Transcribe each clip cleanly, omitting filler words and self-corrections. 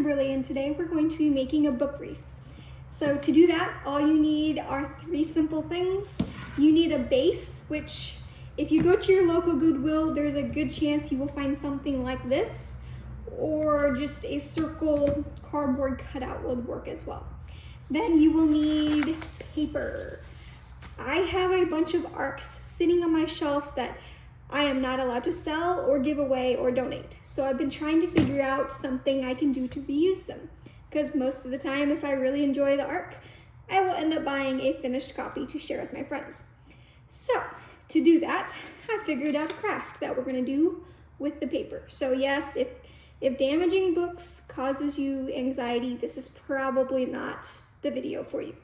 Kimberly, and today we're going to be making a book wreath. So to do that, all you need are 3 simple things. You need a base, which if you go to your local Goodwill, there's a good chance you will find something like this, or just a circle cardboard cutout would work as well. Then you will need paper. I have a bunch of ARCs sitting on my shelf that I am not allowed to sell or give away or donate. So I've been trying to figure out something I can do to reuse them. Because most of the time, if I really enjoy the ARC, I will end up buying a finished copy to share with my friends. So to do that, I figured out a craft that we're gonna do with the paper. So yes, if damaging books causes you anxiety, this is probably not the video for you.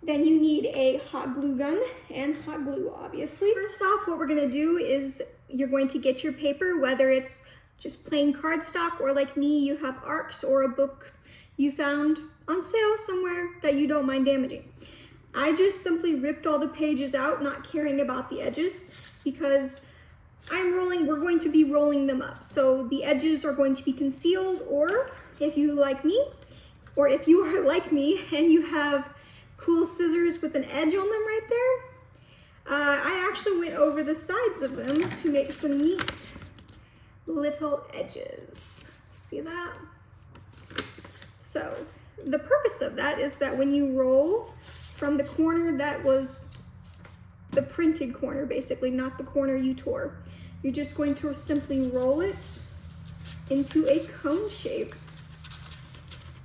Then you need a hot glue gun and hot glue, obviously. First off, what we're gonna do is you're going to get your paper, whether it's just plain cardstock or like me, you have ARCs or a book you found on sale somewhere that you don't mind damaging. I just simply ripped all the pages out, not caring about the edges, because we're going to be rolling them up. So the edges are going to be concealed, or if you like me, or if you are like me and you have cool scissors with an edge on them right there. I actually went over the sides of them to make some neat little edges. See that? So the purpose of that is that when you roll from the corner that was the printed corner, basically, not the corner you tore, you're just going to simply roll it into a cone shape.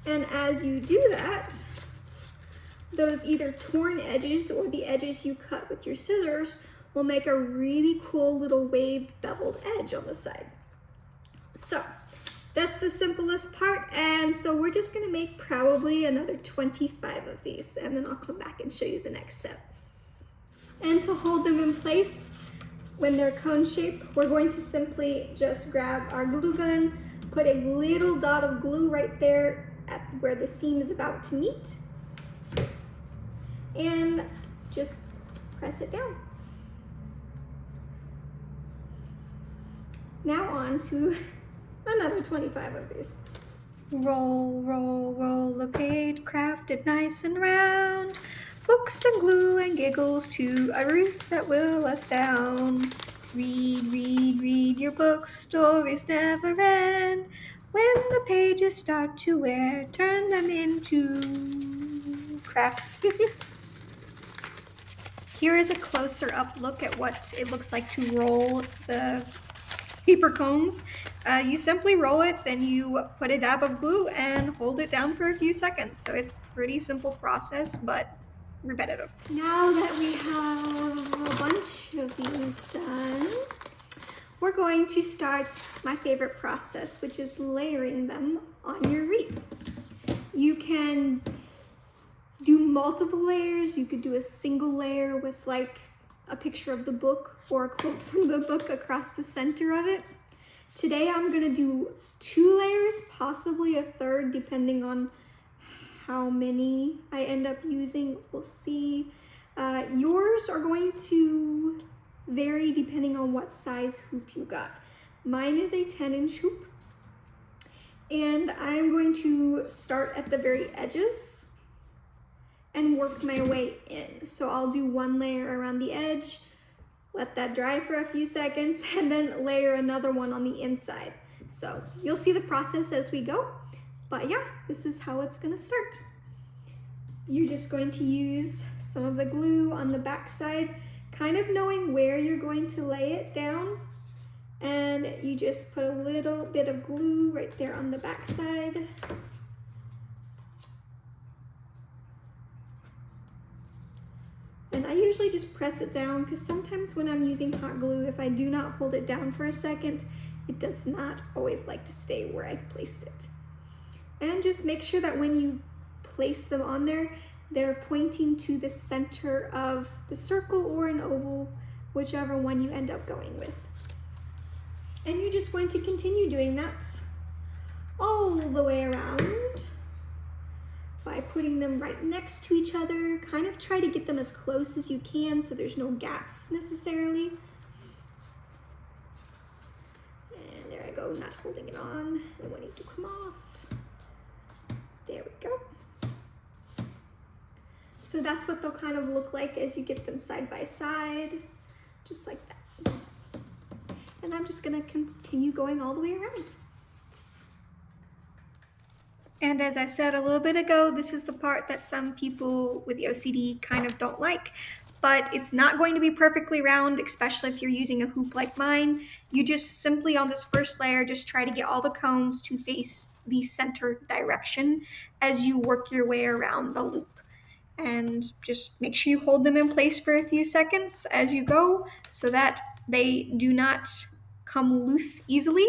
And as you do that, those either torn edges or the edges you cut with your scissors will make a really cool little waved beveled edge on the side. So that's the simplest part, and so we're just gonna make probably another 25 of these, and then I'll come back and show you the next step. And to hold them in place when they're cone shaped, we're going to simply just grab our glue gun, put a little dot of glue right there at where the seam is about to meet, and just press it down. Now on to another 25 of these. Roll, roll, roll the page, craft it nice and round. Books and glue and giggles to a wreath that will astound. Read, read, read your books, stories never end. When the pages start to wear, turn them into crafts. Here is a closer up look at what it looks like to roll the paper cones. You simply roll it, then you put a dab of glue and hold it down for a few seconds. So it's a pretty simple process, but repetitive. Now that we have a bunch of these done, we're going to start my favorite process, which is layering them on your wreath. You can do multiple layers. You could do a single layer with like a picture of the book or a quote from the book across the center of it. Today I'm gonna do 2 layers, possibly a third, depending on how many I end up using. We'll see. Yours are going to vary depending on what size hoop you got. Mine is a 10-inch hoop, and I'm going to start at the very edges and work my way in. So I'll do 1 layer around the edge, let that dry for a few seconds, and then layer another one on the inside. So you'll see the process as we go, but yeah, this is how it's gonna start. You're just going to use some of the glue on the back side, kind of knowing where you're going to lay it down, and you just put a little bit of glue right there on the back side. And I usually just press it down, because sometimes when I'm using hot glue, if I do not hold it down for a second, it does not always like to stay where I've placed it. And just make sure that when you place them on there, they're pointing to the center of the circle or an oval, whichever one you end up going with. And you're just going to continue doing that all the way around by putting them right next to each other. Kind of try to get them as close as you can so there's no gaps necessarily. And there I go, not holding it on. I want it to come off. So that's what they'll kind of look like as you get them side by side, just like that. And I'm just gonna continue going all the way around. And as I said a little bit ago, this is the part that some people with the OCD kind of don't like, but it's not going to be perfectly round, especially if you're using a hoop like mine. You just simply on this first layer, just try to get all the cones to face the center direction as you work your way around the loop. And just make sure you hold them in place for a few seconds as you go so that they do not come loose easily.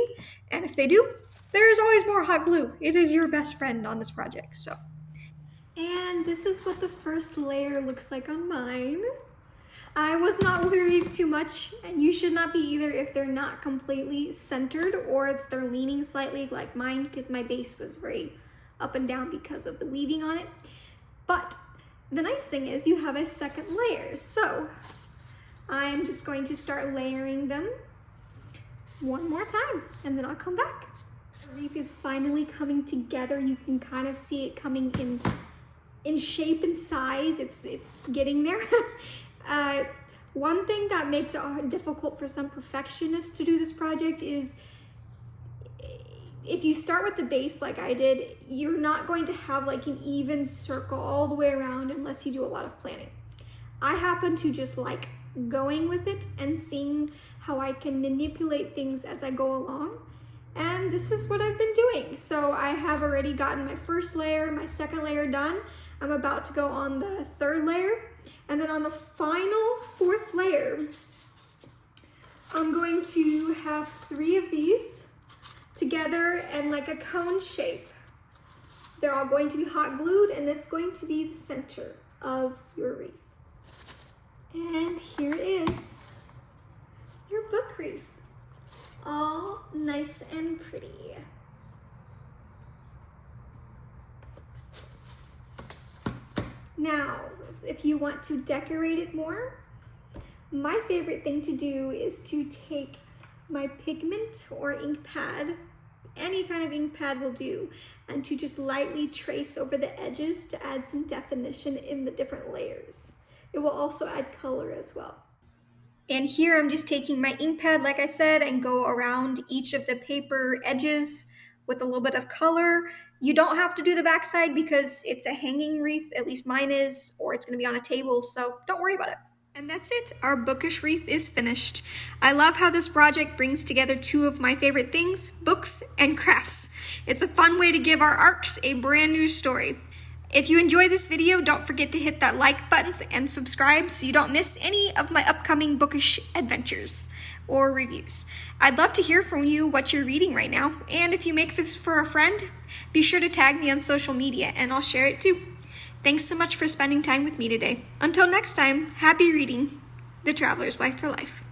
And if they do, there is always more hot glue. It is your best friend on this project, so. And this is what the first layer looks like on mine. I was not worried too much, and you should not be either if they're not completely centered or if they're leaning slightly like mine, because my base was very up and down because of the weaving on it. But the nice thing is you have a second layer. So I'm just going to start layering them one more time, and then I'll come back. The wreath is finally coming together. You can kind of see it coming in shape and size. It's getting there. One thing that makes it difficult for some perfectionists to do this project is if you start with the base like I did, you're not going to have like an even circle all the way around unless you do a lot of planning. I happen to just like going with it and seeing how I can manipulate things as I go along. And this is what I've been doing. So I have already gotten my first layer, my second layer done. I'm about to go on the third layer. And then on the final fourth layer, I'm going to have 3 of these together and like a cone shape. They're all going to be hot glued, and it's going to be the center of your wreath. And here is your book wreath, all nice and pretty. Now, if you want to decorate it more, my favorite thing to do is to take my pigment or ink pad, any kind of ink pad will do, and to just lightly trace over the edges to add some definition in the different layers. It will also add color as well. And here I'm just taking my ink pad, like I said, and go around each of the paper edges with a little bit of color. You don't have to do the backside because it's a hanging wreath, at least mine is, or it's gonna be on a table, so don't worry about it. And that's it, our bookish wreath is finished. I love how this project brings together 2 of my favorite things, books and crafts. It's a fun way to give our arcs a brand new story. If you enjoy this video, don't forget to hit that like button and subscribe so you don't miss any of my upcoming bookish adventures or reviews. I'd love to hear from you what you're reading right now, and if you make this for a friend, be sure to tag me on social media and I'll share it too. Thanks so much for spending time with me today. Until next time, happy reading. The Traveler's Wife for Life.